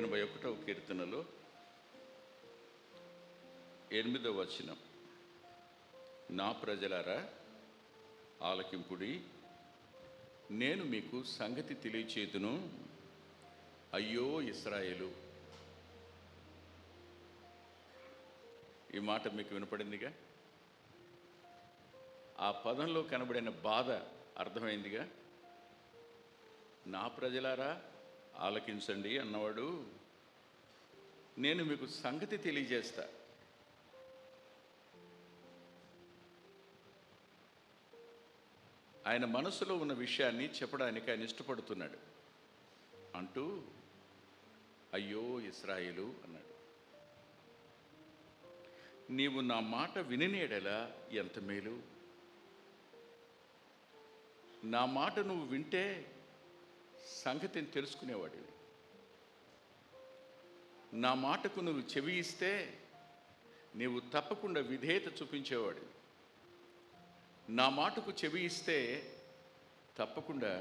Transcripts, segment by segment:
81వ కీర్తనలో 8వ వచనం, నా ప్రజలారా ఆలకింపుడి, నేను మీకు సంగతి తెలియచేతును, అయ్యో ఇశ్రాయేలు. ఈ మాట మీకు వినపడిందిగా, ఆ పదంలో కనబడిన బాధ అర్థమైందిగా. నా ప్రజలారా ఆలకించండి అన్నవాడు, నేను మీకు సంగతి తెలియజేస్తా. ఆయన మనసులో ఉన్న విషయాన్ని చెప్పడానికి ఆయన ఇష్టపడుతున్నాడు. అంటూ అయ్యో ఇశ్రాయేలు అన్నాడు. నీవు నా మాట వినినేడలా ఎంత మేలు. నా మాట నువ్వు వింటే సంగతిని తెలుసుకునేవాడివి. నా మాటకు నువ్వు చెవి ఇస్తే నీవు తప్పకుండా విధేయత చూపించేవాడివి. నా మాటకు చెవి ఇస్తే తప్పకుండా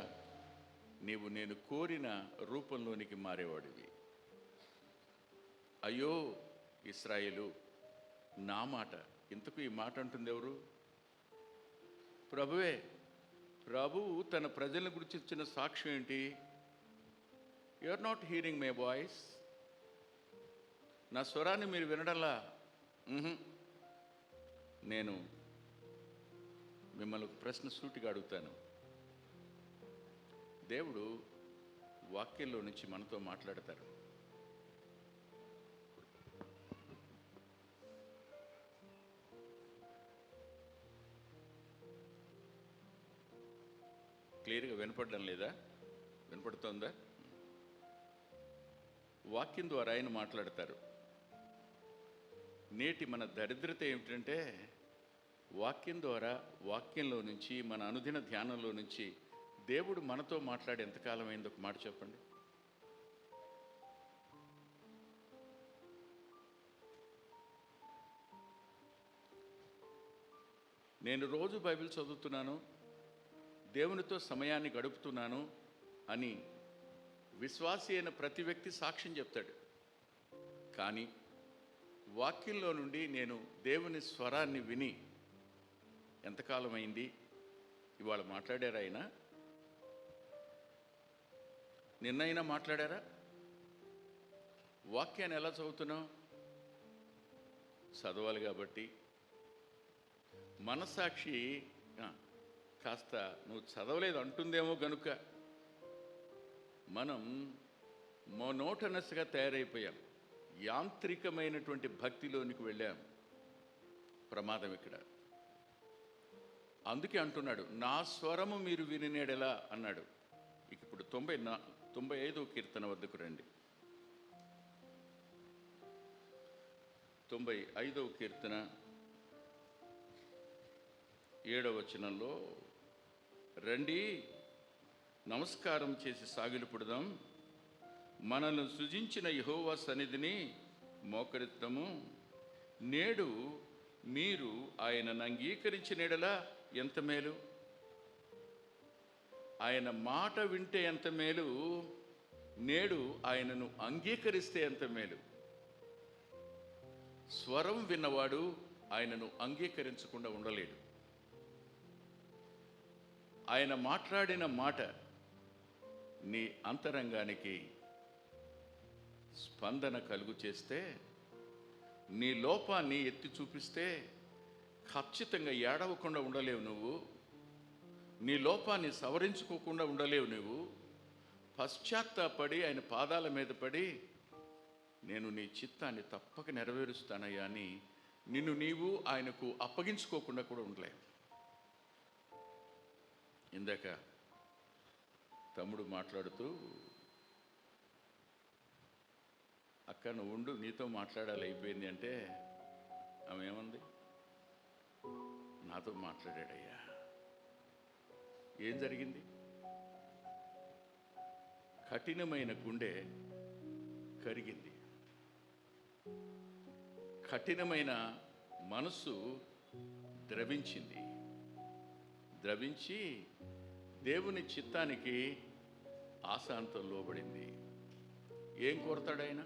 నీవు నేను కోరిన రూపంలోనికి మారేవాడివి. అయ్యో ఇశ్రాయేలు, నా మాట. ఇంతకు ఈ మాట అంటుంది ఎవరు? ప్రభువే. ప్రభువు తన ప్రజల గురించి ఇచ్చిన సాక్ష్యం ఏంటి? You are not hearing my voice. నా స్వరాన్ని మీరు వినడంలా. నేను మిమ్మల్ని ఒక ప్రశ్న సూటిగా అడుగుతాను. దేవుడు వాక్యంలో నుంచి మనతో మాట్లాడతారు. క్లియర్గా వినపడడం లేదా? వినపడుతోందా? వాక్యం ద్వారా ఆయన మాట్లాడతారు. నేటి మన దరిద్రత ఏమిటంటే, వాక్యం ద్వారా, వాక్యంలో నుంచి, మన అనుదిన ధ్యానంలో నుంచి దేవుడు మనతో మాట్లాడి ఎంతకాలం అయింది? ఒక మాట చెప్పండి. నేను రోజు బైబిల్ చదువుతున్నాను, దేవునితో సమయాన్ని గడుపుతున్నాను అని విశ్వాసి అయిన ప్రతి వ్యక్తి సాక్ష్యం చెప్తాడు. కానీ వాక్యంలో నుండి నేను దేవుని స్వరాన్ని విని ఎంతకాలం అయింది? ఇవాళ మాట్లాడారా? ఆయన నిన్నైనా మాట్లాడారా? వాక్యాన్ని ఎలా చదువుతున్నావు? చదవాలి కాబట్టి మనస్సాక్షి కాస్త నువ్వు చదవలేదు అంటుందేమో గనుక మనం మోనోటనస్గా తయారైపోయాం. యాంత్రికమైనటువంటి భక్తిలోనికి వెళ్ళాం. ప్రమాదం ఇక్కడ. అందుకే అంటున్నాడు, నా స్వరము మీరు వినినేడెలా అన్నాడు. ఇప్పుడు 95వ కీర్తన వద్దకు రండి. 95వ కీర్తన 7వ వచనంలో, రండి నమస్కారం చేసి సాగిలపడదాం, మనల్ని సృజించిన యెహోవా సన్నిధిని మోకరిద్దాము. నేడు మీరు ఆయనను అంగీకరించిన ఎడల ఎంత మేలు. ఆయన మాట వింటే ఎంత మేలు, నేడు ఆయనను అంగీకరిస్తే ఎంత మేలు. స్వరం విన్నవాడు ఆయనను అంగీకరించకుండా ఉండలేడు. ఆయన మాట్లాడిన మాట నీ అంతరంగానికి స్పందన కలుగు చేస్తే, నీ లోపాన్ని ఎత్తి చూపిస్తే ఖచ్చితంగా ఏడవకుండా ఉండలేవు నువ్వు. నీ లోపాన్ని సవరించుకోకుండా ఉండలేవు నువ్వు. పశ్చాత్తాపడి ఆయన పాదాల మీద పడి, నేను నీ చిత్తాన్ని తప్పక నెరవేరుస్తానయ్యా అని నిన్ను నీవు ఆయనకు అప్పగించుకోకుండా కూడా ఉండలేవు. ఇందాక తమ్ముడు మాట్లాడుతూ, అక్క నువ్వు ఉండు, నీతో మాట్లాడాలి అయిపోయింది అంటే, ఆమె ఏమంది? నాతో మాట్లాడాడయ్యా. ఏం జరిగింది? కఠినమైన గుండె కరిగింది. కఠినమైన మనసు ద్రవించింది. ద్రవించి దేవుని చిత్తానికి ఆశాంతం లోబడింది. ఏం కోరుతాడు ఆయన?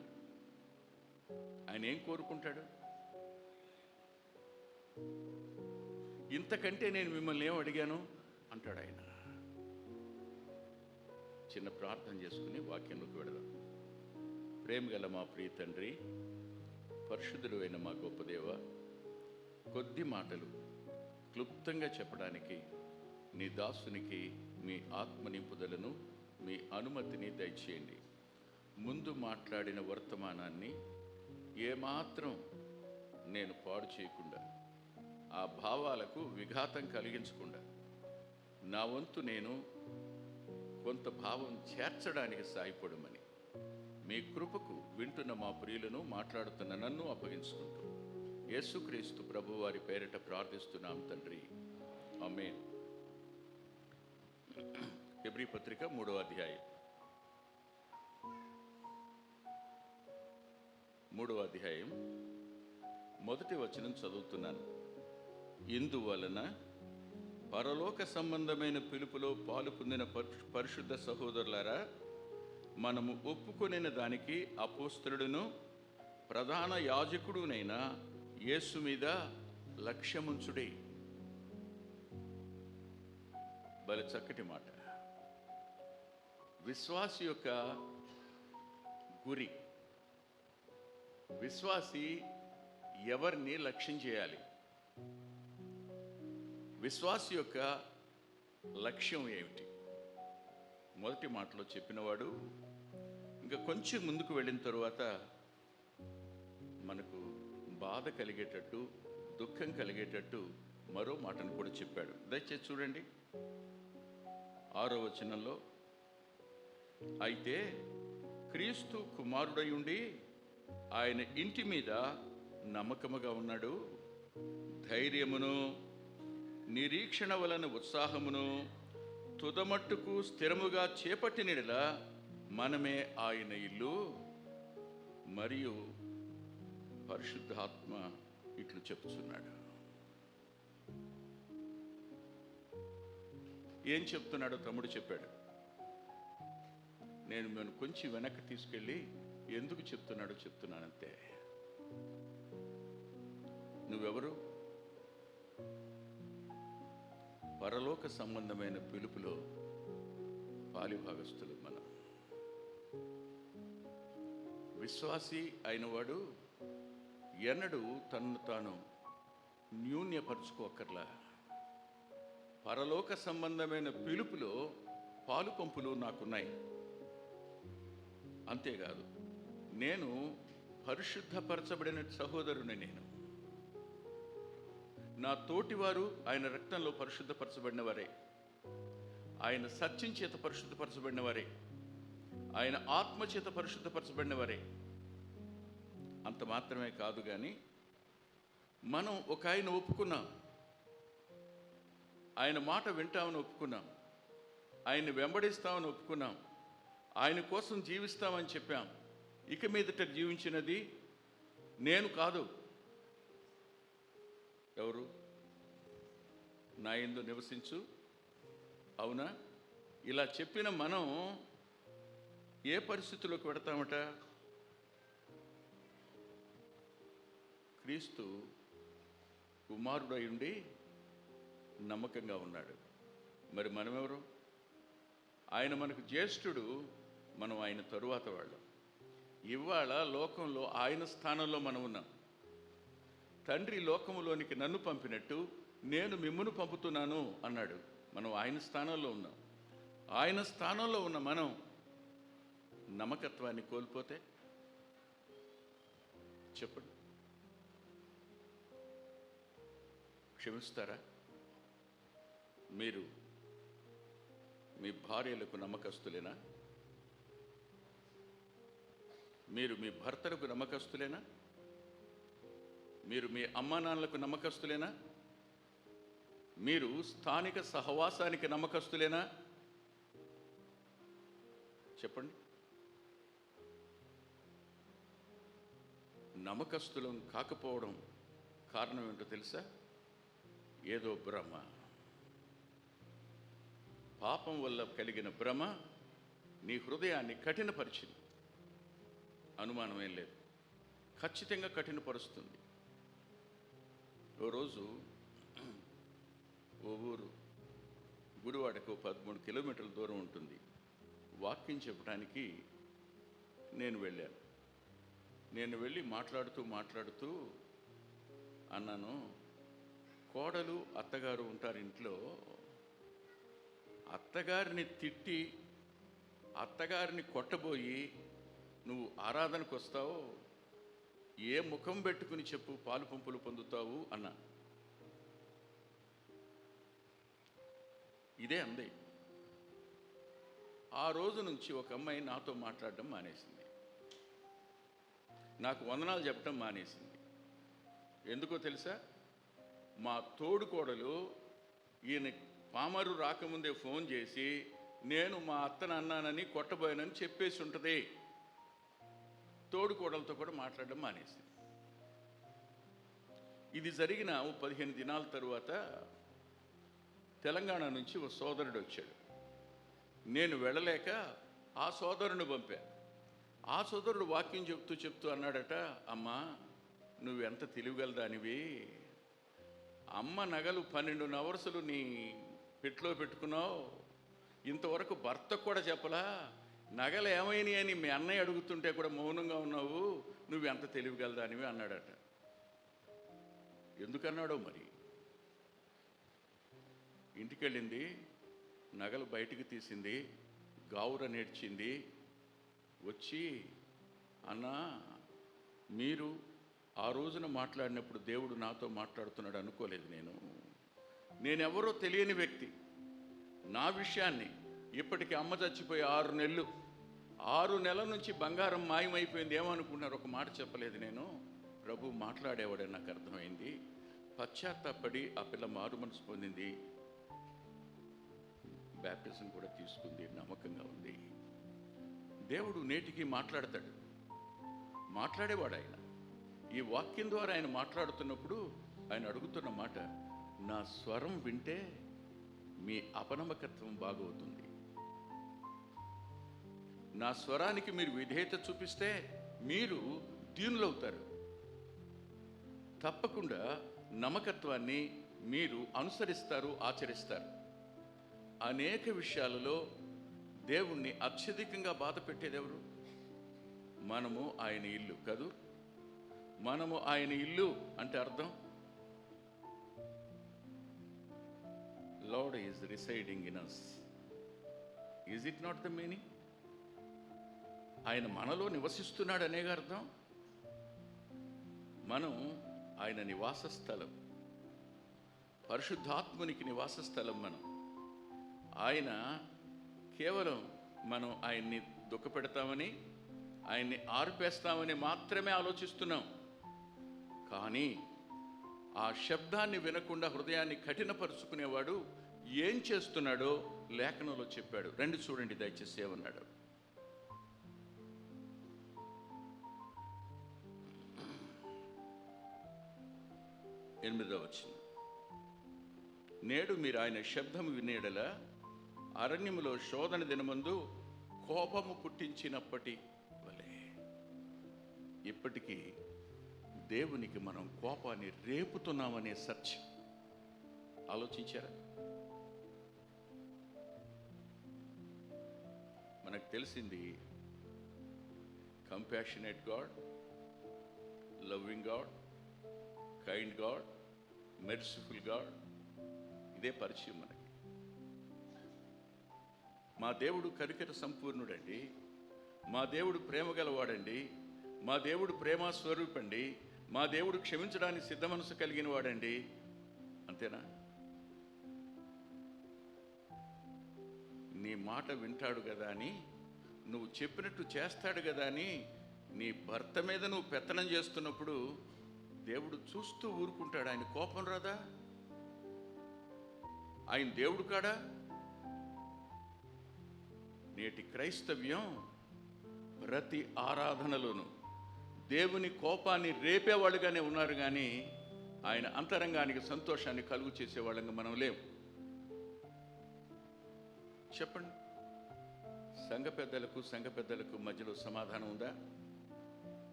ఆయన ఏం కోరుకుంటాడు? ఇంతకంటే నేను మిమ్మల్ని ఏం అడిగాను అంటాడు ఆయన. చిన్న ప్రార్థన చేసుకుని వాక్యంలోకి వెళదాం. ప్రేమ గల మా ప్రియ తండ్రి, పరిశుద్ధుడు అయిన మా గొప్ప దేవ, కొద్ది మాటలు క్లుప్తంగా చెప్పడానికి నీ దాసునికి మీ ఆత్మ నింపుదలను, మీ అనుమతిని దయచేయండి. ముందు మాట్లాడిన వర్తమానాన్ని ఏమాత్రం నేను పాడు చేయకుండా, ఆ భావాలకు విఘాతం కలిగించకుండా, నా వంతు నేను కొంత భావం చేర్చడానికి సాయపడమని మీ కృపకు వింటున్న మా ప్రియులను, మాట్లాడుతున్న నన్ను అప్పగించుకుంటూ యేసుక్రీస్తు ప్రభు వారి పేరిట ప్రార్థిస్తున్నాం తండ్రి, ఆమేన్. హెబ్రీ పత్రిక 3వ అధ్యాయం 1వ వచనం చదువుతున్నాను. ఇందువలన పరలోక సంబంధమైన పిలుపులో పాలు పొందిన పరిశుద్ధ సహోదరులారా, మనము ఒప్పుకొనిన దానికి అపోస్తలుడును ప్రధాన యాజకుడునైన యేసు మీద లక్ష్యముంచుడే. భలే చక్కటి మాట. విశ్వాసి యొక్క గురి, విశ్వాసి ఎవరిని లక్ష్యం చేయాలి? విశ్వాసి యొక్క లక్ష్యం ఏమిటి? మొదటి మాటలో చెప్పినవాడు ఇంకా కొంచెం ముందుకు వెళ్ళిన తరువాత మనకు బాధ కలిగేటట్టు, దుఃఖం కలిగేటట్టు మరో మాటను కూడా చెప్పాడు. దయచేసి చూడండి 6వ వచనంలో, అయితే క్రీస్తు కుమారుడై ఉండి ఆయన ఇంటి మీద నమ్మకముగా ఉన్నాడు, ధైర్యమును నిరీక్షణ వలన ఉత్సాహమును తుదమట్టుకు స్థిరముగా చేపట్టినలా మనమే ఆయన ఇల్లు. మరియు పరిశుద్ధాత్మ ఇట్లు చెప్తున్నాడు. ఏం చెప్తున్నాడో తమ్ముడు చెప్పాడు. నేను మేము కొంచెం వెనక్కి తీసుకెళ్ళి ఎందుకు చెప్తున్నాడో చెప్తున్నానంతే. నువ్వెవరు? పరలోక సంబంధమైన పిలుపులో పాలిభాగస్తులు మనం. విశ్వాసి అయినవాడు ఎన్నడూ తనను తాను న్యూన్యపరుచుకోకర్లా. పరలోక సంబంధమైన పిలుపులో పాలు పంపులు నాకున్నాయి. అంతేకాదు, నేను పరిశుద్ధపరచబడిన సహోదరుని. నేను, నా తోటివారు ఆయన రక్తంలో పరిశుద్ధపరచబడిన వారే, ఆయన సత్యం చేత పరిశుద్ధపరచబడిన వారే, ఆయన ఆత్మచేత పరిశుద్ధపరచబడిన వారే. అంత మాత్రమే కాదు కానీ మనం ఒక ఆయన ఒప్పుకున్నాం, ఆయన మాట వింటామని ఒప్పుకున్నాం, ఆయన్ని వెంబడిస్తామని ఒప్పుకున్నాం, ఆయన కోసం జీవిస్తామని చెప్పాం. ఇక మీదట జీవించినది నేను కాదు. ఎవరు? నా యందు నివసించు. అవునా? ఇలా చెప్పిన మనం ఏ పరిస్థితుల్లోకి పెడతామట? క్రీస్తు కుమారుడై ఉండి నమ్మకంగా ఉన్నాడు. మరి మనమెవరు? ఆయన మనకు జ్యేష్ఠుడు, మనం ఆయన తరువాత వాళ్ళం. ఇవాళ లోకంలో ఆయన స్థానంలో మనం ఉన్నాం. తండ్రి లోకములోనికి నన్ను పంపినట్టు నేను మిమ్మును పంపుతున్నాను అన్నాడు. మనం ఆయన స్థానంలో ఉన్నాం. ఆయన స్థానంలో ఉన్న మనం నమ్మకత్వాన్ని కోల్పోతే చెప్పండి, క్షమిస్తారా? మీరు మీ భార్యలకు నమ్మకస్తులేనా? మీరు మీ భర్తలకు నమ్మకస్తులేనా? మీరు మీ అమ్మా నాన్నలకు నమ్మకస్తులేనా? మీరు స్థానిక సహవాసానికి నమ్మకస్తులేనా? చెప్పండి. నమ్మకస్తులం కాకపోవడం కారణం ఏంటో తెలుసా? ఏదో భ్రమ, పాపం వల్ల కలిగిన భ్రమ నీ హృదయాన్ని కఠినపరిచింది. అనుమానమేం లేదు. ఖచ్చితంగా కఠినపరుస్తుంది. ఓ రోజు ఓ ఊరు గుడివాడకు 13 కిలోమీటర్ల దూరం ఉంటుంది. వాక్యం చెప్పడానికి నేను వెళ్ళాను. నేను వెళ్ళి మాట్లాడుతూ అన్నాను, కోడలు అత్తగారు ఉంటారు ఇంట్లో, అత్తగారిని తిట్టి అత్తగారిని కొట్టబోయి నువ్వు ఆరాధనకు వస్తావు, ఏ ముఖం పెట్టుకుని చెప్పు పాలు పంపులు పొందుతావు అన్నా. ఇదే అంది. ఆ రోజు నుంచి ఒక అమ్మాయి నాతో మాట్లాడడం మానేసింది, నాకు వందనాలు చెప్పడం మానేసింది. ఎందుకో తెలుసా? మా తోడుకోడలు ఈయన పామరు రాకముందే ఫోన్ చేసి నేను మా అత్తను అన్నానని కొట్టబోయానని చెప్పేసి ఉంటుంది. తోడుకోడలతో కూడా మాట్లాడడం మానేసింది. ఇది జరిగిన 15 దినాల తరువాత తెలంగాణ నుంచి ఒక సోదరుడు వచ్చాడు. నేను వెళ్ళలేక ఆ సోదరుని పంపా. ఆ సోదరుడు వాక్యం చెప్తూ అన్నాడట, అమ్మా నువ్వెంత తెలివిగలదానివి, అమ్మ నగలు 12 నవర్సులు నీ పెట్టులో పెట్టుకున్నావు, ఇంతవరకు భర్తకు కూడా చెప్పలా, నగలు ఏమైనాయి అని మీ అన్నయ్య అడుగుతుంటే కూడా మౌనంగా ఉన్నావు, నువ్వెంత తెలివిగలదానివి అన్నాడట. ఎందుకన్నాడో మరి. ఇంటికెళ్ళింది, నగలు బయటికి తీసింది, గావుర నేర్చింది, వచ్చి అన్నా మీరు ఆ రోజున మాట్లాడినప్పుడు దేవుడు నాతో మాట్లాడుతున్నాడు అనుకోలేదు. నేనెవరో తెలియని వ్యక్తి. నా విషయాన్ని ఇప్పటికీ అమ్మ చచ్చిపోయి 6 నెలలు, 6 నెలల నుంచి బంగారం మాయమైపోయింది. ఏమనుకున్నారు? ఒక మాట చెప్పలేదు నేను. ప్రభు మాట్లాడేవాడని నాకు అర్థమైంది. పశ్చాత్తాపడి ఆ పిల్ల మారు మనసు పొందింది, బ్యాప్టిజం కూడా తీసుకుంది, నమ్మకంగా ఉంది. దేవుడు నేటికి మాట్లాడతాడు, మాట్లాడేవాడు ఆయన. ఈ వాక్యం ద్వారా ఆయన మాట్లాడుతున్నప్పుడు ఆయన అడుగుతున్న మాట, నా స్వరం వింటే మీ అపనమ్మకత్వం బాగవుతుంది, నా స్వరానికి మీరు విధేయత చూపిస్తే మీరు దీనులవుతారు, తప్పకుండా నమ్మకత్వాన్ని మీరు అనుసరిస్తారు, ఆచరిస్తారు. అనేక విషయాలలో దేవుణ్ణి అత్యధికంగా బాధ పెట్టేది ఎవరు? మనము ఆయన ఇల్లు కదూ. మనము ఆయన ఇల్లు అంటే అర్థం, lord is residing in us. Is it not the meaning? ఆయన మనలో నివసిస్తున్నాడు అనేగా అర్థం. మనం ఆయన నివాస స్థలం, పరిశుద్ధాత్మునికి నివాస స్థలం మనం. ఆయన కేవలం మనం ఆయన్ని దుఃఖపెడతామని, ఆయన్ని ఆర్పేస్తామని మాత్రమే ఆలోచిస్తున్నాం. కానీ ఆ శబ్దాన్ని వినకుండా హృదయాన్ని కఠినపరుచుకునేవాడు ఏం చేస్తున్నాడో లేఖనంలో చెప్పాడు. రండి చూడండి దయచేసి ఏమన్నాడు. 8వ వచనం, నేడు మీరు ఆయన శబ్దము వినేడల అరణ్యములో శోధన దినమందు కోపము పుట్టించినప్పటి వలె. ఇప్పటికీ దేవునికి మనం కోపాన్ని రేపుతున్నామనే సత్యం ఆలోచించారా? మనకు తెలిసింది compassionate God, loving God, kind God, merciful God. ఇదే పరిచయం మనకి. మా దేవుడు కనికర సంపూర్ణుడండి, మా దేవుడు ప్రేమ గలవాడండి, మా దేవుడు ప్రేమ స్వరూపండి, మా దేవుడు క్షమించడానికి సిద్ధ మనసు కలిగిన వాడండి. అంతేనా? నీ మాట వింటాడు కదా అని, నువ్వు చెప్పినట్టు చేస్తాడు కదా అని నీ భర్త మీద నువ్వు పెత్తనం చేస్తున్నప్పుడు దేవుడు చూస్తూ ఊరుకుంటాడు? ఆయన కోపం రాదా? ఆయన దేవుడు కాడా? నేటి క్రైస్తవ్యం ప్రతి ఆరాధనలోనూ దేవుని కోపాన్ని రేపేవాళ్ళుగానే ఉన్నారు, కానీ ఆయన అంతరంగానికి సంతోషాన్ని కలుగు చేసేవాళ్ళంగా మనం లేవు. చెప్పండి, సంఘ పెద్దలకు మధ్యలో సమాధానం ఉందా?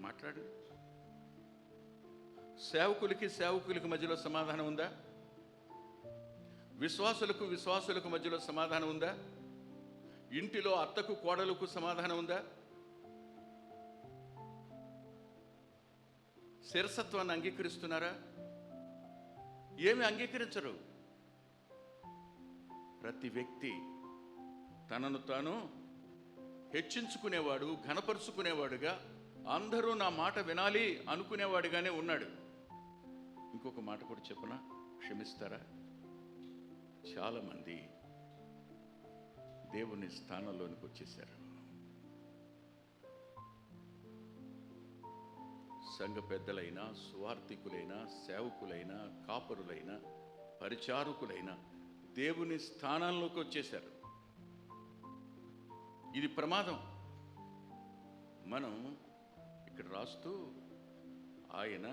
మాట్లాడండి. సేవకులకి మధ్యలో సమాధానం ఉందా? విశ్వాసులకు మధ్యలో సమాధానం ఉందా? ఇంటిలో అత్తకు కోడలకు సమాధానం ఉందా? శిరసత్వాన్ని అంగీకరిస్తున్నారా? ఏమి అంగీకరించరు. ప్రతి వ్యక్తి తనను తాను హెచ్చించుకునేవాడు, ఘనపరుచుకునేవాడుగా, అందరూ నా మాట వినాలి అనుకునేవాడుగానే ఉన్నాడు. ఇంకొక మాట కూడా చెప్పనా, క్షమిస్తారా? చాలామంది దేవుని స్థానంలోనికి వచ్చేసారు. సంఘ పెద్దలైనా, సువార్థికులైనా, సేవకులైనా, కాపరులైనా, పరిచారకులైనా దేవుని స్థానాల్లోకి వచ్చేశారు. ఇది ప్రమాదం. మనం ఇక్కడ రాస్తూ ఆయన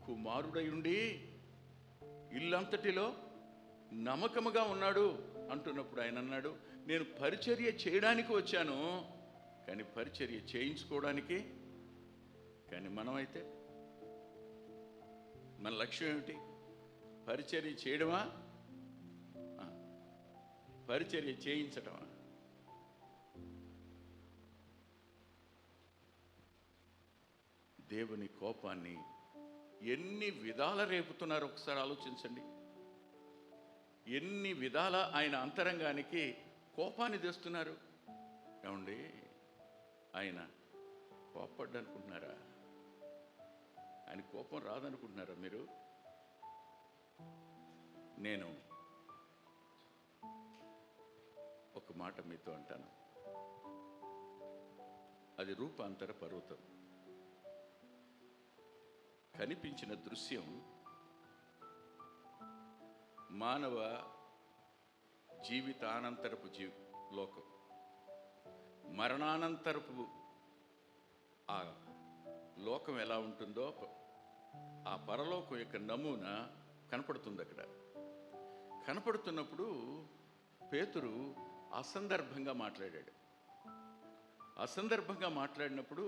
కుమారుడై ఉండి ఇల్లంతటిలో నమ్మకముగా ఉన్నాడు అంటున్నప్పుడు ఆయన అన్నాడు, నేను పరిచర్య చేయడానికి వచ్చాను, కానీ పరిచర్య చేయించుకోవడానికి. కానీ మనమైతే మన లక్ష్యం ఏమిటి? పరిచర్య చేయడమా? పరిచర్య చేయించటమా? దేవుని కోపాన్ని ఎన్ని విధాల రేపుతున్నారు ఒకసారి ఆలోచించండి. ఎన్ని విధాల ఆయన అంతరంగానికి కోపాన్ని తెస్తున్నారు. ఏమండి, ఆయన కోపడ్డనుకుంటున్నారా? ఆయన కోపం రాదనుకుంటున్నారా మీరు? నేను ఒక మాట మీతో అంటాను. అది రూపాంతర పర్వతం. కనిపించిన దృశ్యం మానవ జీవితానంతరపు లోకం. మరణానంతరపు ఆ లోకం ఎలా ఉంటుందో ఆ పరలోకం యొక్క నమూనా కనపడుతుంది అక్కడ. కనపడుతున్నప్పుడు పేతురు అసందర్భంగా మాట్లాడాడు. అసందర్భంగా మాట్లాడినప్పుడు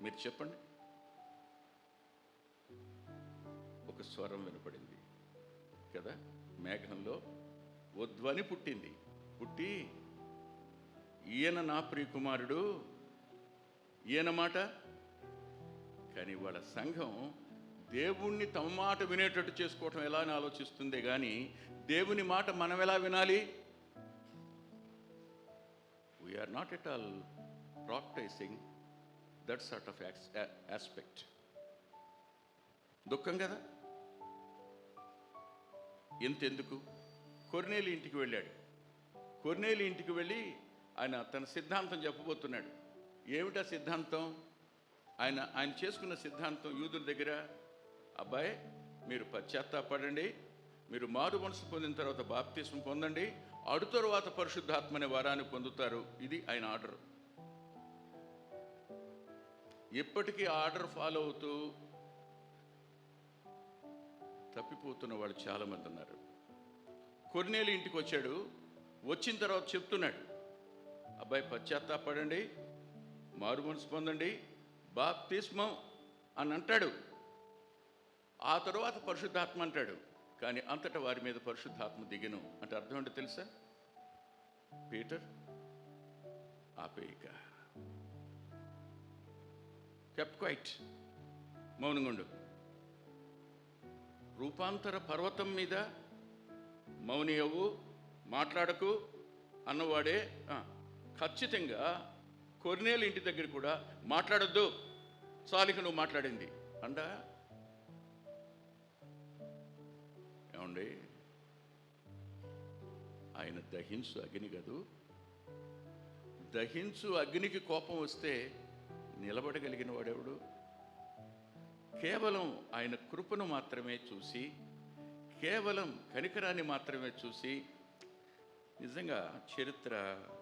మీరు చెప్పండి, ఒక స్వరం వినపడింది కదా, మేఘంలో ఓ ధ్వని పుట్టింది. పుట్టి ఈయన నా ప్రియకుమారుడు, ఈయన మాట. కానీ వాళ్ళ సంఘం దేవుణ్ణి తమ మాట వినేటట్టు చేసుకోవటం ఎలా అని ఆలోచిస్తుందే కానీ దేవుని మాట మనం ఎలా వినాలి? We are not at all practising that sort of aspect. దుఃఖం కదా. ఎంతెందుకు, కొర్నేలి ఇంటికి వెళ్ళాడు. కొర్నేలి ఇంటికి వెళ్ళి ఆయన తన సిద్ధాంతం చెప్పబోతున్నాడు. ఏమిటా సిద్ధాంతం? ఆయన చేసుకున్న సిద్ధాంతం యూదుల దగ్గర, అబ్బాయి మీరు పశ్చాత్తాపడండి, మీరు మారు మనసు పొందిన తర్వాత బాప్తిస్మం పొందండి, అడు తరువాత పరిశుద్ధాత్మ అనే వరాన్ని పొందుతారు. ఇది ఆయన ఆర్డర్. ఎప్పటికీ ఆర్డర్ ఫాలో అవుతూ తప్పిపోతున్న వాళ్ళు చాలామంది ఉన్నారు. కొర్నేలి ఇంటికి వచ్చాడు. వచ్చిన తర్వాత చెప్తున్నాడు, అబ్బాయి పశ్చాత్తాపడండి, మారు మనసు పొందండి, బాప్తిస్మం అని అంటాడు. ఆ తరువాత పరిశుద్ధాత్మ అంటాడు. కానీ అంతటా వారి మీద పరిశుద్ధాత్మ దిగను అంటే అర్థం ఏంటో తెలుసా? పీటర్ ఆపేయిక, కెప్ట్ క్వైట్, మౌనంగా ఉండు. రూపాంతర పర్వతం మీద మౌని అవ్వు, మాట్లాడకు అన్నవాడే ఖచ్చితంగా కొర్నేలి ఇంటి దగ్గర కూడా మాట్లాడొద్దు, చాలిక నువ్వు మాట్లాడింది అండా. ఏమండి, ఆయన దహించు అగ్ని కదూ. దహించు అగ్నికి కోపం వస్తే నిలబడగలిగిన వాడెవడు? కేవలం ఆయన కృపను మాత్రమే చూసి, కేవలం కనికరాన్ని మాత్రమే చూసి. నిజంగా చరిత్ర,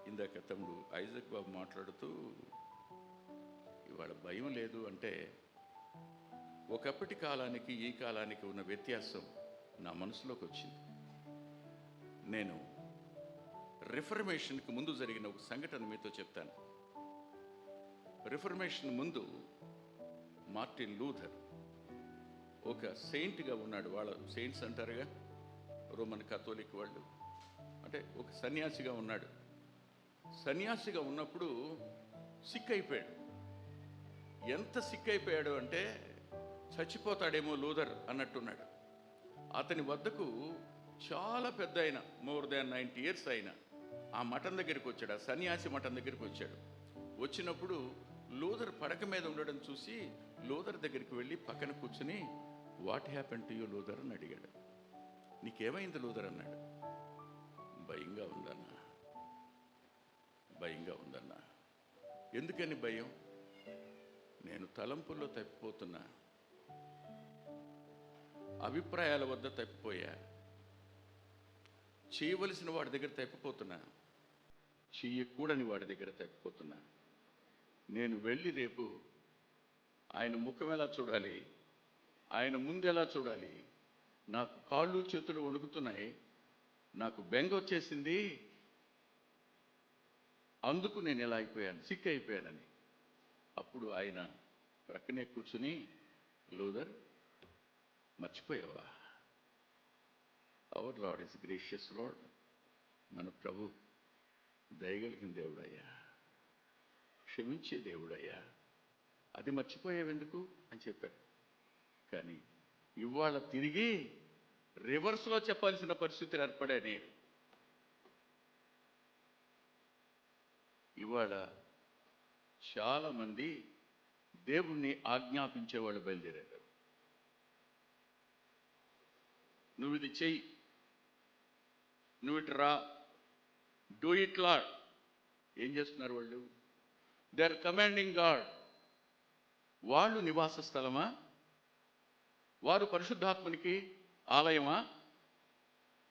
ఇందాక తమ్ముడు ఐజక్ బాబు మాట్లాడుతూ ఇవాళ భయం లేదు అంటే ఒకప్పటి కాలానికి ఈ కాలానికి ఉన్న వ్యత్యాసం నా మనసులోకి వచ్చింది. నేను రిఫర్మేషన్కి ముందు జరిగిన ఒక సంఘటన మీతో చెప్తాను. రిఫర్మేషన్ ముందు మార్టిన్ లూథర్ ఒక సెయింట్గా ఉన్నాడు. వాళ్ళ సెయింట్స్ అంటారుగా రోమన్ కథోలిక్ వాళ్ళు, అంటే ఒక సన్యాసిగా ఉన్నాడు. సన్యాసిగా ఉన్నప్పుడు సిక్ అయిపోయాడు. ఎంత సిక్ అయిపోయాడు అంటే చచ్చిపోతాడేమో లూథర్ అన్నట్టున్నాడు. అతని వద్దకు చాలా పెద్ద అయిన మోర్ దాన్ 90 years అయిన ఆ మఠం దగ్గరికి వచ్చాడు, ఆ సన్యాసి మఠం దగ్గరికి వచ్చాడు. వచ్చినప్పుడు లూథర్ పడక మీద ఉండడం చూసి లూథర్ దగ్గరికి వెళ్ళి పక్కన కూర్చుని, what happen to you Luther అని అడిగాడు. నీకేమైంది లూథర్ అన్నాడు. భయంగా ఉందన్నా, భయంగా ఉందన్నా. ఎందుకని భయం? నేను తలంపుల్లో తప్పిపోతున్నా, అభిప్రాయాల వద్ద తప్పిపోయా, చేయవలసిన వాడి దగ్గర తప్పిపోతున్నా, చెయ్యకూడని వాడి దగ్గర తప్పిపోతున్నా. నేను వెళ్ళి రేపు ఆయన ముఖం ఎలా చూడాలి, ఆయన ముందు ఎలా చూడాలి? నాకు కాళ్ళు చేతులు వణుకుతున్నాయి, నాకు బెంగ వచ్చేసింది, అందుకు నేను ఎలా అయిపోయాను, సిక్ అయిపోయానని. అప్పుడు ఆయన ప్రక్కనే కూర్చుని, లూథర్ మర్చిపోయావా? Our lord is gracious lord. మన ప్రభు దయగలిగిన దేవుడయ్యా, క్షమించే దేవుడయ్యా, అది మర్చిపోయావెందుకు అని చెప్పాడు. కానీ ఇవాళ తిరిగి రివర్స్లో చెప్పాల్సిన పరిస్థితులు ఏర్పడాయని. ఇవాళ చాలామంది దేవుణ్ణి ఆజ్ఞాపించేవాళ్ళు బయలుదేరారు. నువ్వు ఇది చెయ్యి, నువ్వు ఇటు రా, డూ ఇట్ లార్డ్. ఏం చేస్తున్నారు వాళ్ళు? They are commanding god. వాళ్ళు నివాస స్థలమా? వారు పరిశుద్ధాత్మనికి ఆలయమా?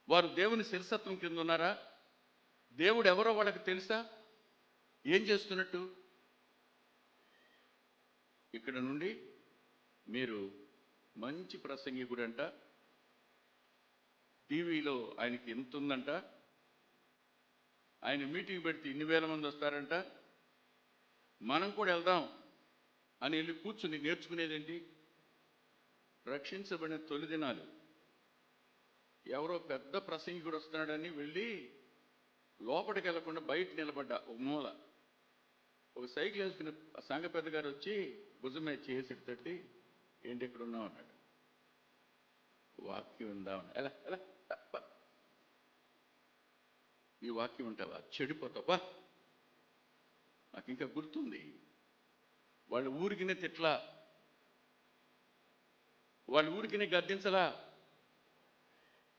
వారు దేవుని శిరసత్వం కింద ఉన్నారా? దేవుడు ఎవరో వాళ్ళకి తెలుసా? ఏం చేస్తున్నట్టు? ఇక్కడ నుండి మీరు మంచి ప్రసంగికుడంట, టీవీలో ఆయనకి ఎంత ఉందంట, ఆయన మీటింగ్ పెడితే 2,000 మంది వస్తారంట, మనం కూడా వెళ్దాం అని వెళ్ళి కూర్చుని నేర్చుకునేదేంటి? రక్షించబడిన తొలి దినాలు ఎవరో పెద్ద ప్రసంగికుడు వస్తున్నాడని వెళ్ళి లోపలికి వెళ్లకుండా బయట నిలబడ్డా ఒక మూల. ఒక సైకిల్ వేసుకుని సంఘ పెద్ద గారు వచ్చి భుజం మీద చేసి తట్టి, ఏంటి ఇక్కడ ఉన్నావు అన్నాడు. వాక్యం ఉందామని, ఎలా ఎలా ఈ వాక్యం ఉంటావా, చెడిపోతావా? నాకు ఇంకా గుర్తుంది, వాళ్ళ ఊరికినే తిట్లా, వాళ్ళ ఊరికినే గద్దించలా,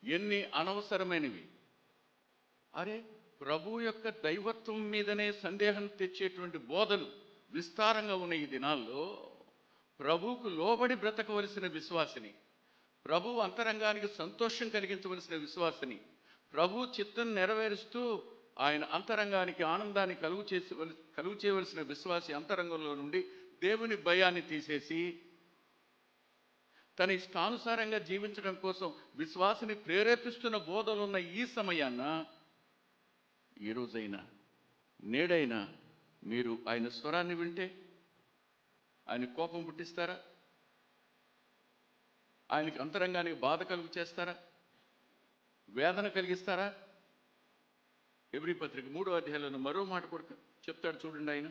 ఎన్ని అనవసరమైనవి. అరే, ప్రభు యొక్క దైవత్వం మీదనే సందేహం తెచ్చేటువంటి బోధలు విస్తారంగా ఉన్న ఈ దినాల్లో ప్రభువుకు లోబడి బ్రతకవలసిన విశ్వాసిని, ప్రభు అంతరంగానికి సంతోషం కలిగించవలసిన విశ్వాసిని, ప్రభు చిత్తం నెరవేరుస్తూ ఆయన అంతరంగానికి ఆనందాన్ని కలుగు చేయవలసిన విశ్వాసి అంతరంగంలో నుండి దేవుని భయాన్ని తీసేసి తన ఇష్టానుసారంగా జీవించడం కోసం విశ్వాసిని ప్రేరేపిస్తున్న బోధలున్న ఈ సమయాన్న, ఈ రోజైనా నేడైనా మీరు ఆయన స్వరాన్ని వింటే ఆయన కోపం పుట్టిస్తారా? ఆయనకి అంతరంగానికి బాధ కలుగు చేస్తారా? వేదన కలిగిస్తారా? హెబ్రీ పత్రిక 3వ అధ్యాయంలో మరో మాట కూడా చెప్తాడు చూడండి. ఆయన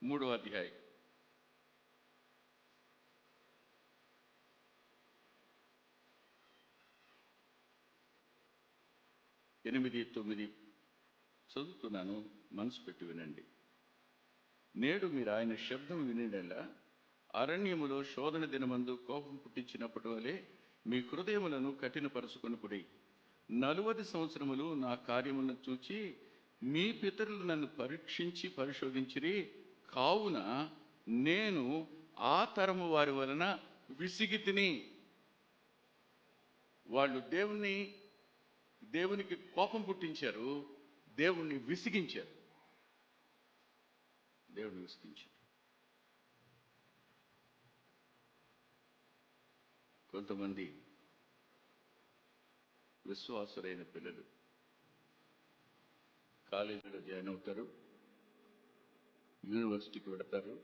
3వ అధ్యాయం 8-9 చదువుతున్నాను, మనసు పెట్టి వినండి. నేడు మీరు ఆయన శబ్దం వినేలా అరణ్యములో శోధన దినమందు కోపం పుట్టించినప్పటి వలె మీ హృదయములను కఠినపరుచుకొనుకుడి. 40 సంవత్సరములు నా కార్యములను చూచి మీ పితరులు నన్ను పరీక్షించి పరిశోధించిరి, కావున నేను ఆ తరము వారి వలన విసిగి తిని. వాళ్ళు దేవునికి కోపం పుట్టించారు, దేవుణ్ణి విసిగించారు. దేవుడిని విసిగించారు. కొంతమంది విశ్వాసులైన పిల్లలు కాలేజీలో జాయిన్ అవుతారు, యూనివర్సిటీకి వెడతారు,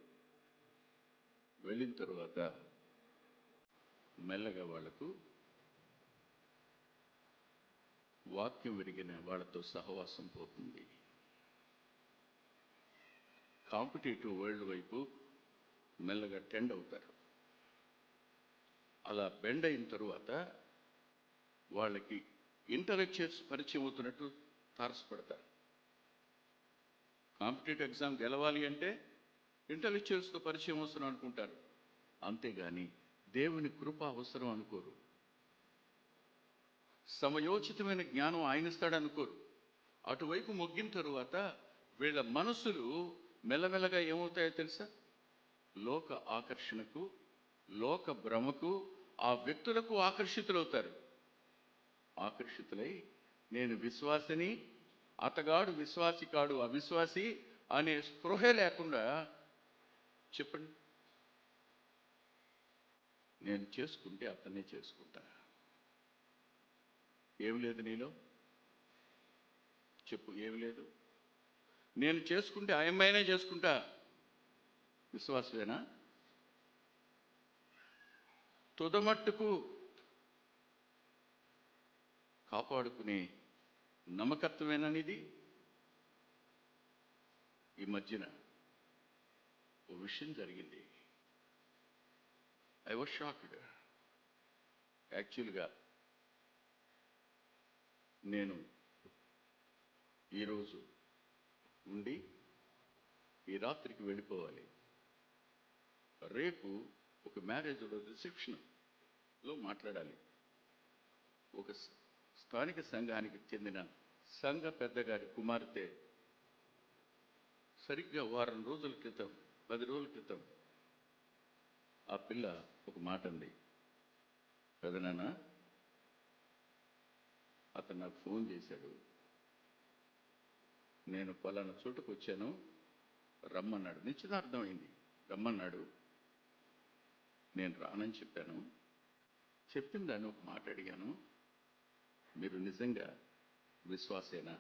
వెళ్ళిన తరువాత మెల్లగా వాళ్లకు వాక్యం విరిగిన వాళ్ళతో సహవాసం పోతుంది. కాంపిటేటివ్ వరల్డ్ వైపు మెల్లగా టెండ్ అవుతారు. అలా బెండ్ అయిన తరువాత వాళ్ళకి ఇంటలెక్చువల్స్ పరిచయం అవుతున్నట్టు తారసపడతారు. కాంపిటేటివ్ ఎగ్జామ్ గెలవాలి అంటే ఇంటలెక్చువల్స్తో పరిచయం అవసరం అనుకుంటారు, అంతేగాని దేవుని కృప అవసరం అనుకోరు. సమయోచితమైన జ్ఞానం ఆయన ఇస్తాడనుకోరు. అటువైపు మొగ్గిన తరువాత వీళ్ళ మనసులు మెల్లమెల్లగా ఏమవుతాయో తెలుసా? లోక ఆకర్షణకు, లోక భ్రమకు, ఆ వ్యక్తులకు ఆకర్షితులవుతారు. ఆకర్షితులై నేను విశ్వాసిని, అతగాడు విశ్వాసి కాడు అవిశ్వాసి అనే స్పృహ లేకుండా, చెప్పండి, నేను చేసుకుంటే అతన్నే చేసుకుంటా. ఏమి లేదు నీలో? చెప్పు, ఏమి లేదు? నేను చేసుకుంటే ఆ అమ్మాయినే చేసుకుంటా, విశ్వాసమేనా? తుదమట్టుకు కాపాడుకునే నమ్మకత్వమేననిది. ఈ మధ్యన ఓ విషయం జరిగింది. I was shocked. యాక్చువల్గా నేను ఈరోజు ఉండి ఈ రాత్రికి వెళ్ళిపోవాలి. రేపు ఒక మ్యారేజ్ రిసెప్షన్లో మాట్లాడాలి. ఒక స్థానిక సంఘానికి చెందిన సంఘ పెద్దగారి కుమార్తె సరిగ్గా వారం రోజుల క్రితం, 10 రోజుల క్రితం ఆ పిల్ల ఒక మాట అంది. పెదనాన్న, అతను నాకు ఫోన్ చేశాడు, నేను పలానా చోటుకు వచ్చాను, రమ్మన్నాడు. నిశ్చితార్థమైంది, రమ్మన్నాడు. నేను రానని చెప్పాను. చెప్పిన దాన్ని ఒక మాట అడిగాను, మీరు నిజంగా విశ్వాసేనా?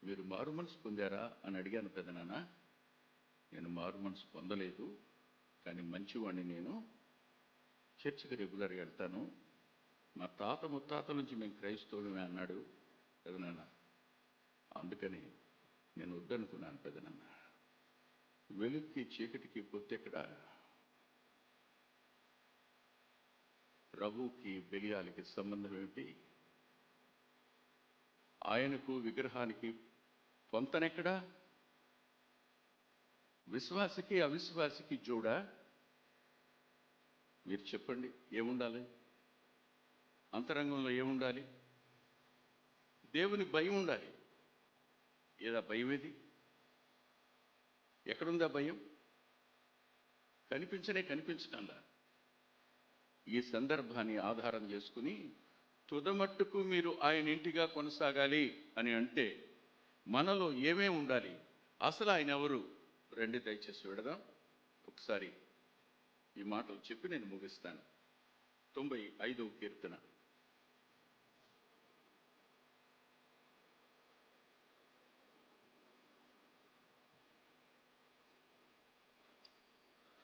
మీరు మారు మనసు పొందారా అని అడిగాను. పెదనాన్న, నేను మారు మనసు పొందలేదు, కానీ మంచివాడిని, నేను చర్చికి రెగ్యులర్గా వెళ్తాను, మా తాత ముత్తాతల నుంచి మేము క్రైస్తవులమే అన్నాడు. పెదనాన్న, అందుకని నేను వద్దనుకున్నాను. పెదనాన్న, వెలుగుకి చీకటికి పొత్తెక్కడ? ప్రభువుకి బెలియాలకి సంబంధం ఏమిటి? ఆయనకు విగ్రహానికి పొంతనెక్కడా? విశ్వాసికి అవిశ్వాసికి జోడా? మీరు చెప్పండి, ఏముండాలి? అంతరంగంలో ఏముండాలి? దేవుని భయం ఉండాలి. ఏదా భయం? ఏది? ఎక్కడుందా భయం? కనిపించటంలా. ఈ సందర్భాన్ని ఆధారం చేసుకుని తుదమట్టుకు మీరు ఆయన ఇంటిగా కొనసాగాలి అని అంటే మనలో ఏమేమి ఉండాలి? అసలు ఆయన ఎవరు? రండి, దయచేసి విడదాం. ఒకసారి ఈ మాటలు చెప్పి నేను ముగిస్తాను. 95వ కీర్తన.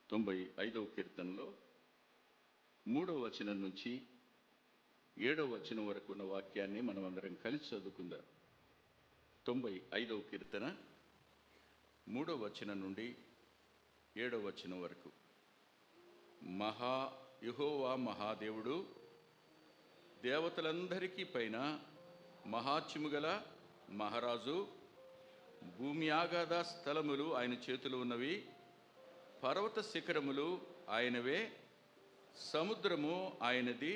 95వ కీర్తనలో 3వ వచనం నుంచి 7వ వచనం వరకు ఉన్న వాక్యాన్ని మనం అందరం కలిసి చదువుకుందాం. 95వ కీర్తన 3వ వచనం నుండి 7వ వచనం వరకు. యెహోవా మహాదేవుడు, దేవతలందరికీ పైన మహాత్యము గల మహారాజు. భూమి ఆగాధ స్థలములు ఆయన చేతులు ఉన్నవి, పర్వత శిఖరములు ఆయనవే, సముద్రము ఆయనది,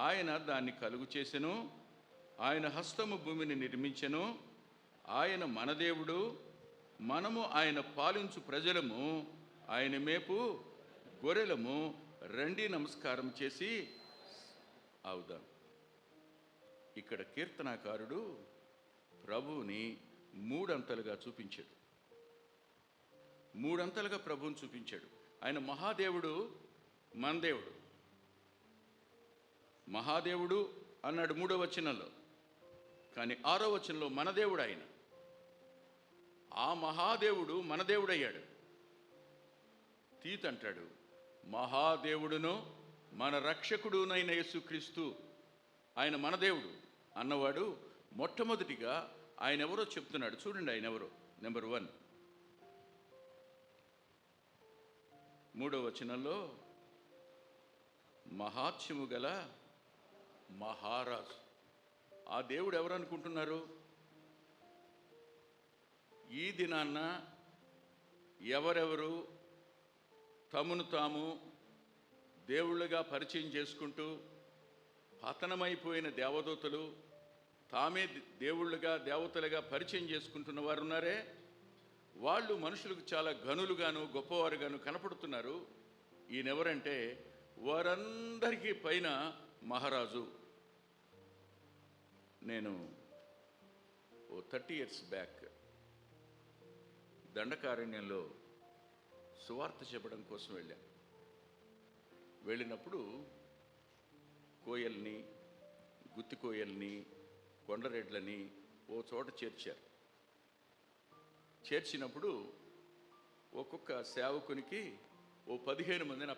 ఆయన దాన్ని కలుగు చేసెను, ఆయన హస్తము భూమిని నిర్మించెను. ఆయన మన దేవుడు, మనము ఆయన పాలించు ప్రజలము, ఆయన మేపు గొర్రెలము. రండి, నమస్కారం చేసి అవుదాం. ఇక్కడ కీర్తనాకారుడు ప్రభువుని మూడంతలుగా చూపించాడు. మూడంతలుగా ప్రభువుని చూపించాడు. ఆయన మహాదేవుడు, మన దేవుడు. మహాదేవుడు అన్నాడు 3వ వచనంలో, కానీ 6వ వచనంలో మన దేవుడు ఆయన. ఆ మహాదేవుడు మన దేవుడయ్యాడు. తీతు అంటాడు, మహాదేవుడును మన రక్షకుడునైన యేసుక్రీస్తు, ఆయన మన దేవుడు అన్నవాడు మొట్టమొదటిగా ఆయన ఎవరో చెప్తున్నాడు. చూడండి ఆయన ఎవరో. నెంబర్ 1, 3వ వచనంలో మహాత్మ్యము గల మహారాజు. ఆ దేవుడు ఎవరు అనుకుంటున్నారు? ఈ దినాన్న ఎవరెవరు తమను తాము దేవుళ్ళుగా పరిచయం చేసుకుంటూ పతనమైపోయిన దేవదూతలు తామే దేవుళ్ళుగా దేవతలుగా పరిచయం చేసుకుంటున్న వారు ఉన్నారే, వాళ్ళు మనుషులకు చాలా ఘనులుగాను గొప్పవారుగాను కనపడుతున్నారు. ఈయనెవరంటే వారందరికీ పైన మహారాజు. నేను 30 years బ్యాక్ దండకారణ్యంలో సువార్త చెప్పడం కోసం వెళ్ళినప్పుడు కోయల్ని, గుత్తి కోయల్ని, కొండరెడ్లని ఓ చోట చేర్చినప్పుడు ఒక్కొక్క సేవకునికి ఓ 15 మందిని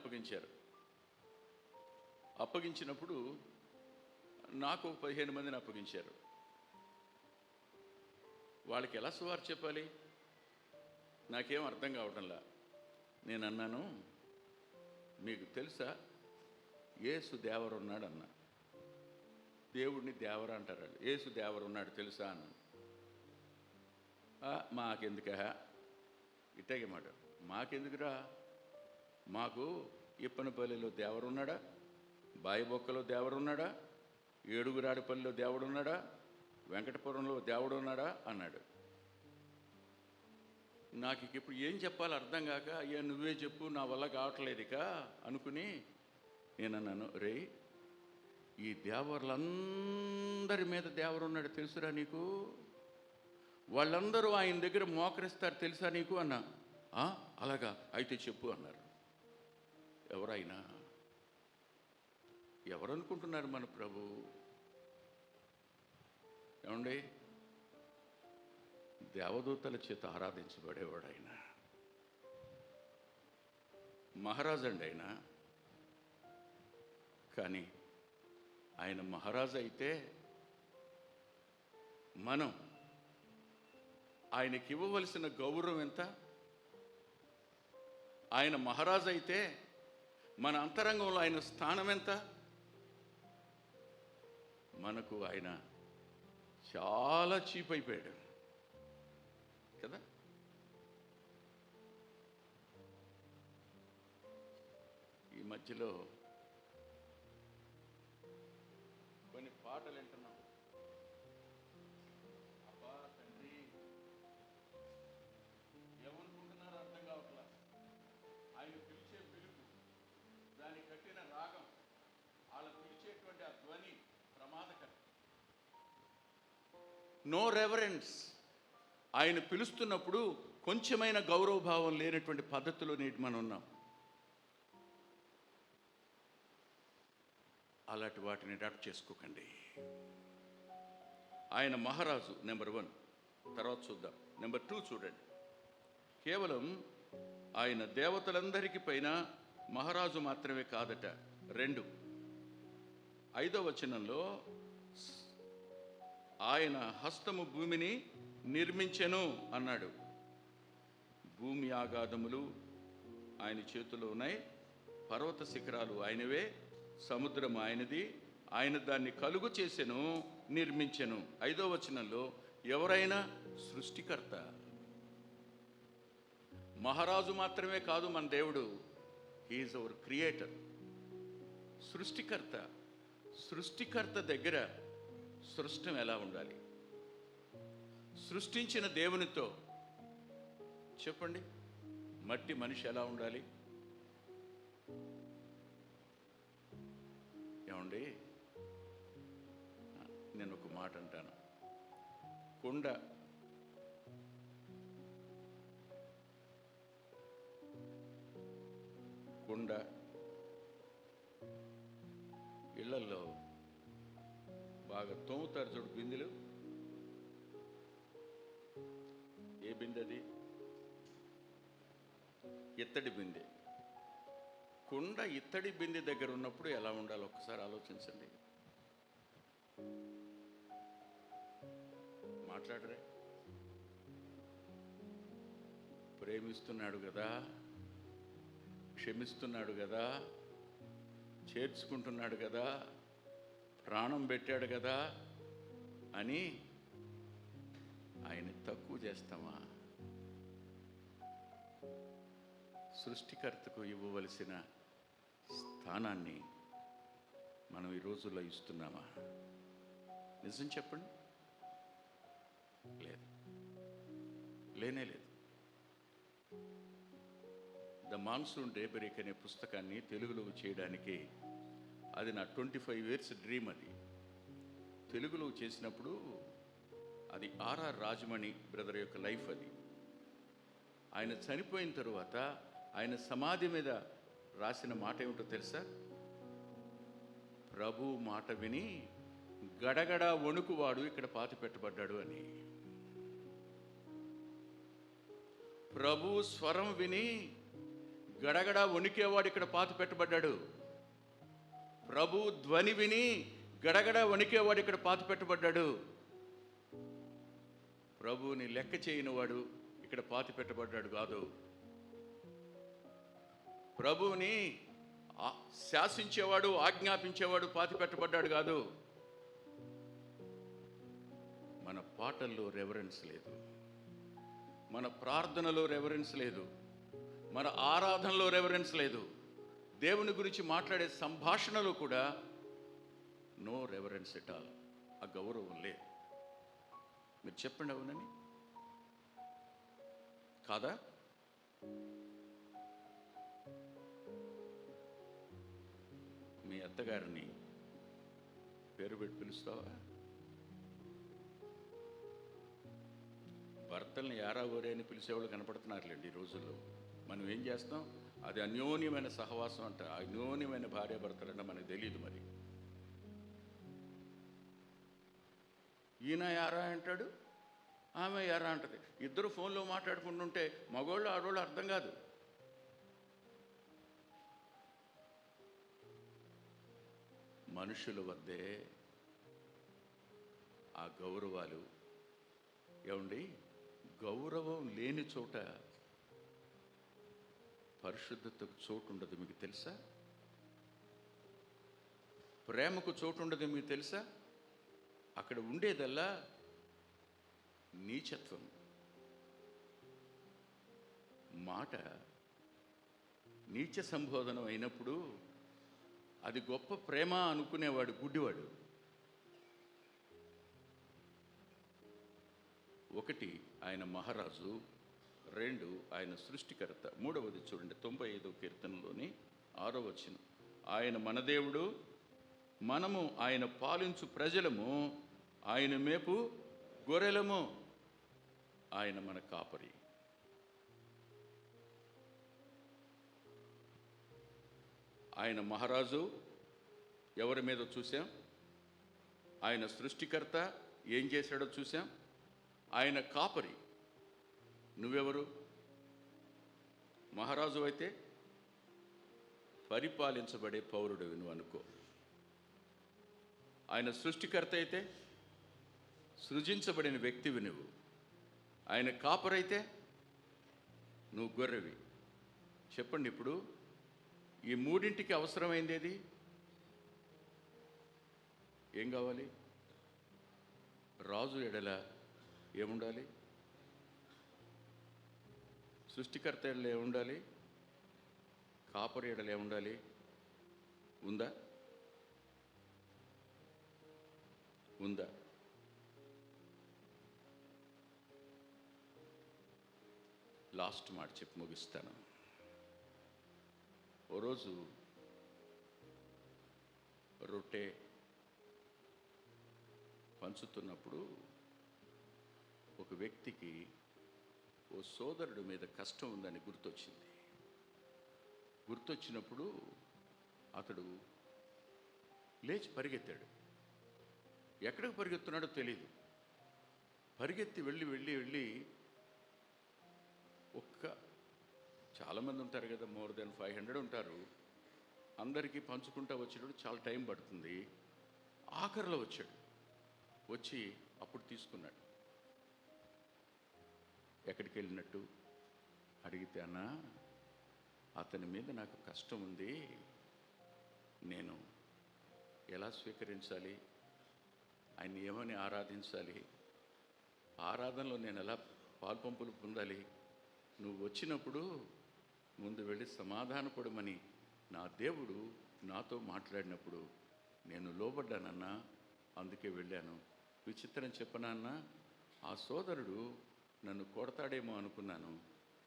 అప్పగించినప్పుడు నాకు 15 మందిని అప్పగించారు. వాళ్ళకి ఎలా సువార్త చెప్పాలి నాకేం అర్థం కావడంలా. నేను అన్నాను, మీకు తెలుసా యేసు దేవరు ఉన్నాడు అన్నా. దేవుడిని దేవర అంటారు వాళ్ళు. యేసు దేవరు ఉన్నాడు తెలుసా అన్నాను. మాకెందుక ఇట్టాగే మాట, మాకెందుకురా, మాకు ఇప్పనపల్లిలో దేవరున్నాడా, బాయిబొక్కలో దేవుడున్నాడా, ఏడుగురాడిపల్లిలో దేవుడున్నాడా, వెంకటపురంలో దేవుడున్నాడా అన్నాడు. నాకు ఇప్పుడు ఏం చెప్పాలో అర్థం కాక, అయ్యా నువ్వే చెప్పు, నా వల్ల కావట్లేదు ఇక అనుకుని నేనన్నాను, రే ఈ దేవర్లందరి మీద దేవుడున్నాడు తెలుసురా నీకు, వాళ్ళందరూ ఆయన దగ్గర మోకరిస్తారు తెలుసా నీకు అన్నా. అలాగా అయితే చెప్పు అన్నారు. ఎవరైనా ఎవరనుకుంటున్నారు మన ప్రభు? ఏమండి, దేవదూతల చేత ఆరాధించబడేవాడు ఆయన, మహారాజు అండి ఆయన. కానీ ఆయన మహారాజు అయితే మనం ఆయనకి ఇవ్వవలసిన గౌరవం ఎంత? ఆయన మహారాజు అయితే మన అంతరంగంలో ఆయన స్థానం ఎంత? మనకు ఆయన చాలా చీప్ అయిపోయాడు కదా. ఈ మధ్యలో కొన్ని పాటలు వింటున్నాం. అబ్బా తండ్రి ఏమనుకుంటున్నారో అర్థం కావట్లా. ఆయన పిలిచే పిలుపు, దాన్ని కట్టిన రాగం, వాళ్ళు పిలిచేటువంటి ఆ ధ్వని ప్రమాదకరం. No reverence. ఆయన పిలుస్తున్నప్పుడు కొంచెమైన గౌరవభావం లేనటువంటి పద్ధతిలో నేటి మనం ఉన్నాం. అలాంటి వాటిని అడాప్ట్ చేసుకోకండి. ఆయన మహారాజు నెంబర్ 1. తర్వాత చూద్దాం. నెంబర్ 2 చూడండి. కేవలం ఆయన దేవతలందరికీ పైన మహారాజు మాత్రమే కాదట. 2, 5వ వచనంలో ఆయన హస్తము భూమిని నిర్మించెను అన్నాడు. భూమి ఆగాధములు ఆయన చేతిలో ఉన్నాయి, పర్వత శిఖరాలు ఆయనవే, సముద్రం ఆయనది, ఆయన దాన్ని కలుగు చేసెను, నిర్మించెను. 5వ వచనంలో ఎవరైనా సృష్టికర్త. మహారాజు మాత్రమే కాదు మన దేవుడు, హీఈస్ అవర్ క్రియేటర్. సృష్టికర్త. సృష్టికర్త దగ్గర సృష్టం ఎలా ఉండాలి? సృష్టించిన దేవునితో చెప్పండి, మట్టి మనిషి ఎలా ఉండాలి? ఏమండి, నేను ఒక మాట అంటాను. కుండ ఇళ్లల్లో బాగా తోముతారు చూడు బిందెలు. ఏ బిందె అది? ఇత్తడి బిందె. కుండ ఇత్తడి బిందె దగ్గర ఉన్నప్పుడు ఎలా ఉండాలో ఒక్కసారి ఆలోచించండి. మాట్లాడరే. ప్రేమిస్తున్నాడు కదా, క్షమిస్తున్నాడు కదా, చేర్చుకుంటున్నాడు కదా, ప్రాణం పెట్టాడు కదా అని ఆయన తక్కువ చేస్తామా? సృష్టికర్తకు ఇవ్వవలసిన స్థానాన్ని మనం ఈ రోజుల్లో ఇస్తున్నామా? నిజం చెప్పండి. లేదు, లేనే లేదు. ద మాన్సూన్ డేబరిక్ అనే పుస్తకాన్ని తెలుగులో చేయడానికి అది నా 25 years డ్రీమ్. అది తెలుగులో చేసినప్పుడు అది ఆర్ఆర్ రాజమణి బ్రదర్ యొక్క లైఫ్. అది ఆయన చనిపోయిన తరువాత ఆయన సమాధి మీద రాసిన మాట ఏమిటో తెలుసా? ప్రభు మాట విని గడగడ వణుకువాడు ఇక్కడ పాతి పెట్టబడ్డాడు అని. ప్రభు స్వరం విని గడగడ వణికేవాడు ఇక్కడ పాతి పెట్టబడ్డాడు. ప్రభు ధ్వని విని గడగడ వణికేవాడు ఇక్కడ పాతి పెట్టబడ్డాడు. ప్రభువుని లెక్క చేయని వాడు ఇక్కడ పాతి పెట్టబడ్డాడు కాదు. ప్రభువుని శాసించేవాడు, ఆజ్ఞాపించేవాడు పాతి పెట్టబడ్డాడు కాదు. మన పాటల్లో రెవరెన్స్ లేదు, మన ప్రార్థనలో రెవరెన్స్ లేదు, మన ఆరాధనలో రెవరెన్స్ లేదు, దేవుని గురించి మాట్లాడే సంభాషణలో కూడా నో రెవరెన్స్ ఎట్ ఆల్. ఆ గౌరవం లేదు. మీరు చెప్పండి, అవునని కాదా? మీ అత్తగారిని పేరు పెట్టి పిలుస్తావా? భర్తల్ని యారా ఓరే అని పిలిచేవాళ్ళు కనపడుతున్నారులేండి ఈ రోజుల్లో. మనం ఏం చేస్తాం? అది అన్యోన్యమైన సహవాసం అంట. అన్యోన్యమైన భార్యాభర్తలంటే మనకు తెలియదు. మరి ఈయన యారా అంటాడు, ఆమె యారా అంటది. ఇద్దరు ఫోన్లో మాట్లాడుకుంటుంటే మగోళ్ళు ఆడవాళ్ళు అర్థం కాదు. మనుషుల వద్దే ఆ గౌరవాలు. ఏమండి, గౌరవం లేని చోట పరిశుద్ధతకు చోటు ఉండదు. మీకు తెలుసా? ప్రేమకు చోటు ఉండదు. మీకు తెలుసా? అక్కడ ఉండేదల్లా నీచత్వం. మాట నీచ సంబోధనం అయినప్పుడు అది గొప్ప ప్రేమ అనుకునేవాడు గుడ్డివాడు. ఒకటి, ఆయన మహారాజు. రెండు, ఆయన సృష్టికర్త. మూడవది చూడండి, 95వ కీర్తనలోని 6వ వచనం. ఆయన మన దేవుడు, మనము ఆయన పాలించు ప్రజలము, ఆయన మేపు గొర్రెలము, ఆయన మన కాపరి. ఆయన మహారాజు ఎవరి మీద చూసాం? ఆయన సృష్టికర్త ఏం చేశాడో చూసాం. ఆయన కాపరి. నువ్వెవరు? మహారాజు అయితే పరిపాలించబడే పౌరుడు నువ్వు అనుకో. ఆయన సృష్టికర్త అయితే సృజించబడిన వ్యక్తివి నువ్వు. ఆయన కాపరైతే నువ్వు గొర్రెవి. చెప్పండి, ఇప్పుడు ఈ మూడింటికి అవసరమైంది ఏది? ఏం కావాలి? రాజు ఎడల ఏముండాలి? సృష్టికర్త ఎడల ఏముండాలి? కాపరి ఎడల ఏముండాలి? ఉందా? ఉందా? లాస్ట్ మాట చెప్పి ముగిస్తాను. ఓ రోజు రొట్టె పంచుతున్నప్పుడు ఒక వ్యక్తికి ఓ సోదరుడి మీద కష్టం ఉందని గుర్తొచ్చినప్పుడు అతడు లేచి పరిగెత్తాడు. ఎక్కడికి పరిగెత్తున్నాడో తెలియదు. పరిగెత్తి వెళ్ళి చాలామంది ఉంటారు కదా, మోర్ దెన్ 500 ఉంటారు. అందరికీ పంచుకుంటా వచ్చేటప్పుడు చాలా టైం పడుతుంది. ఆఖరిలో వచ్చాడు. వచ్చి అప్పుడు తీసుకున్నాడు. ఎక్కడికి వెళ్ళినట్టు అడిగితే, అన్నా అతని మీద నాకు కష్టం ఉంది, నేను ఎలా స్వీకరించాలి, ఆయన ఏమని ఆరాధించాలి, ఆరాధనలో నేను ఎలా పాల్పంపులు పొందాలి, నువ్వు వచ్చినప్పుడు ముందు వెళ్ళి సమాధానపడమని నా దేవుడు నాతో మాట్లాడినప్పుడు నేను లోబడ్డానన్నా, అందుకే వెళ్ళాను. విచిత్రం చెప్పనన్నా, ఆ సోదరుడు నన్ను కొడతాడేమో అనుకున్నాను.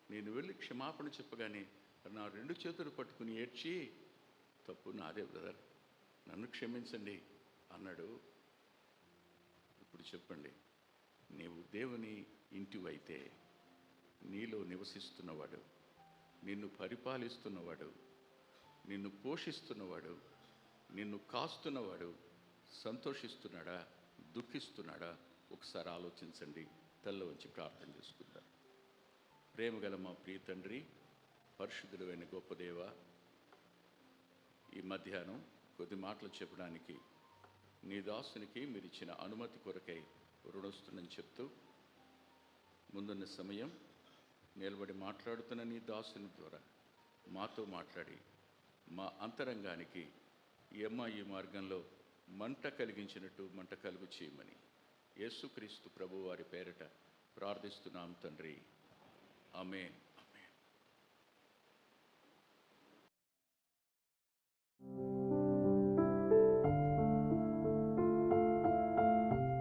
నేను వెళ్ళి క్షమాపణ చెప్పగానే నా 2 చేతులు పట్టుకుని ఏడ్చి, తప్పు నాదే బ్రదర్, నన్ను క్షమించండి అన్నాడు. ఇప్పుడు చెప్పండి, నీవు దేవుని ఇంటివైతే నీలో నివసిస్తున్నవాడు, నిన్ను పరిపాలిస్తున్నవాడు, నిన్ను పోషిస్తున్నవాడు, నిన్ను కాస్తున్నవాడు సంతోషిస్తున్నాడా, దుఃఖిస్తున్నాడా? ఒకసారి ఆలోచించండి. తల్ల వంచి ప్రార్థన చేసుకుందాం. ప్రేమగల మా ప్రియ తండ్రి, పరిశుద్ధుడైన గొప్ప దేవ, ఈ మధ్యాహ్నం కొద్ది మాటలు చెప్పడానికి నీ దాసునికి మీరు ఇచ్చిన అనుమతి కొరకై రుణొస్తుందని చెప్తూ, ముందున్న సమయం నిలబడి మాట్లాడుతున్న నీ దాసుని ద్వారా మాతో మాట్లాడి మా అంతరంగానికి ఈ మార్గంలో మంట కలిగించినట్టు మంట కలుగు చేయమని యేసుక్రీస్తు ప్రభు వారి పేరట ప్రార్థిస్తున్నాం తండ్రి. ఆమేన్.